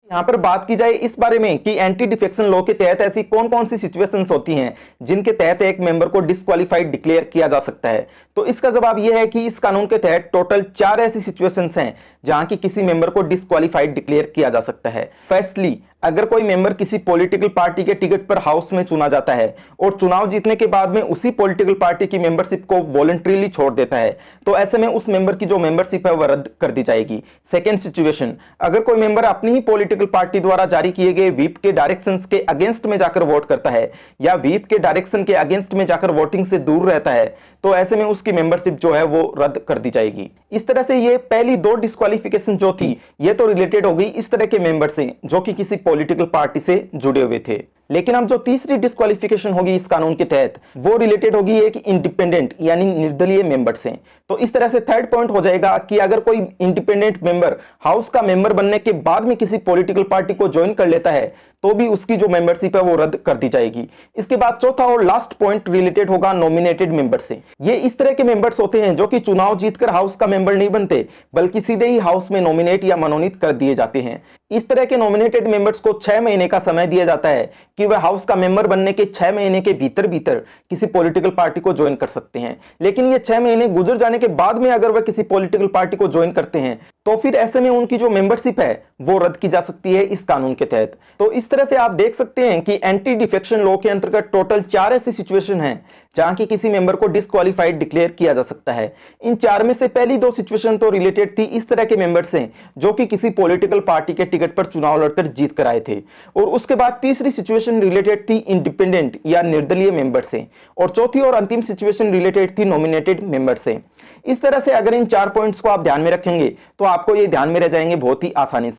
यहाँ पर बात की जाए इस बारे में कि एंटी डिफेक्शन लॉ के तहत ऐसी कौन कौन सी सिचुएशंस होती हैं जिनके तहत एक मेंबर को डिस्क्वालीफाइड डिक्लेयर किया जा सकता है, तो इसका जवाब यह है कि इस कानून के तहत टोटल 4 ऐसी सिचुएशंस हैं जहां की किसी मेंबर को डिस्क्वालीफाइड डिक्लेयर किया जा सकता है। फर्स्टली, अगर कोई मेंबर किसी पॉलिटिकल पार्टी के टिकट पर हाउस में चुना जाता है और चुनाव जीतने के बाद में उसी पॉलिटिकल पार्टी की मेंबरशिप को वॉलंटरीली छोड़ देता है, तो ऐसे में उस मेंबर की जो मेंबरशिप है वह रद्द कर दी जाएगी। सेकेंड सिचुएशन, अगर कोई मेंबर अपनी ही पॉलिटिकल पार्टी द्वारा जारी किए गए व्हीप के डायरेक्शंस के अगेंस्ट में जाकर वोट करता है या व्हीप के डायरेक्शन के अगेंस्ट में जाकर वोटिंग से दूर रहता है, तो ऐसे में उसकी मेंबरशिप जो है वो रद्द कर दी जाएगी। इस तरह से ये पहली 2 डिस्क्वालिफिकेशन जो थी ये तो रिलेटेड हो गई इस तरह के मेंबर से जो कि किसी पॉलिटिकल पार्टी से जुड़े हुए थे। लेकिन अब जो तीसरी डिस्क्वालिफिकेशन होगी इस कानून के तहत वो रिलेटेड होगी एक इंडिपेंडेंट यानी निर्दलीय मेंबर से। तो इस तरह से थर्ड पॉइंट हो जाएगा कि अगर कोई इंडिपेंडेंट मेंबर हाउस का मेंबर बनने के बाद में किसी पॉलिटिकल पार्टी को ज्वाइन कर लेता है तो भी उसकी जो मेंबरशिप है वो रद्द कर दी जाएगी। इसके बाद चौथा और लास्ट पॉइंट रिलेटेड होगा नॉमिनेटेड मेंबर से। ये इस तरह के मेंबर्स होते हैं जो कि चुनाव जीतकर हाउस का मेंबर नहीं बनते बल्कि सीधे ही हाउस में नॉमिनेट या मनोनीत कर दिए जाते हैं। इस तरह के नॉमिनेटेड मेंबर्स को 6 महीने का समय दिया जाता है कि वह हाउस का मेंबर बनने के 6 महीने के भीतर भीतर किसी पॉलिटिकल पार्टी को ज्वाइन कर सकते हैं। लेकिन ये 6 महीने गुजर जाने के बाद में अगर वह किसी पॉलिटिकल पार्टी को ज्वाइन करते हैं तो फिर ऐसे में उनकी जो मेंबरशिप है वो रद्द की जा सकती है इस कानून के तहत। तो इस तरह से आप देख सकते हैं कि एंटी डिफेक्शन लॉ के अंतर्गत टोटल 4 ऐसी सिचुएशन हैं जहां की किसी मेंबर को डिस्क्वालीफाइड डिक्लेयर किया जा सकता है। इन 4 में से पहली 2 सिचुएशन तो रिलेटेड थी इस तरह के मेंबर से जो कि किसी पॉलिटिकल पार्टी के टिकट पर चुनाव लड़कर जीत कर आए थे, और उसके बाद तीसरी सिचुएशन रिलेटेड थी इंडिपेंडेंट या निर्दलीय मेंबर से, और चौथी और अंतिम सिचुएशन रिलेटेड थी नॉमिनेटेड मेंबर से। इस तरह से अगर इन 4 पॉइंट्स को आप ध्यान में रखेंगे तो आपको ये ध्यान में रह जाएंगे बहुत ही आसानी से।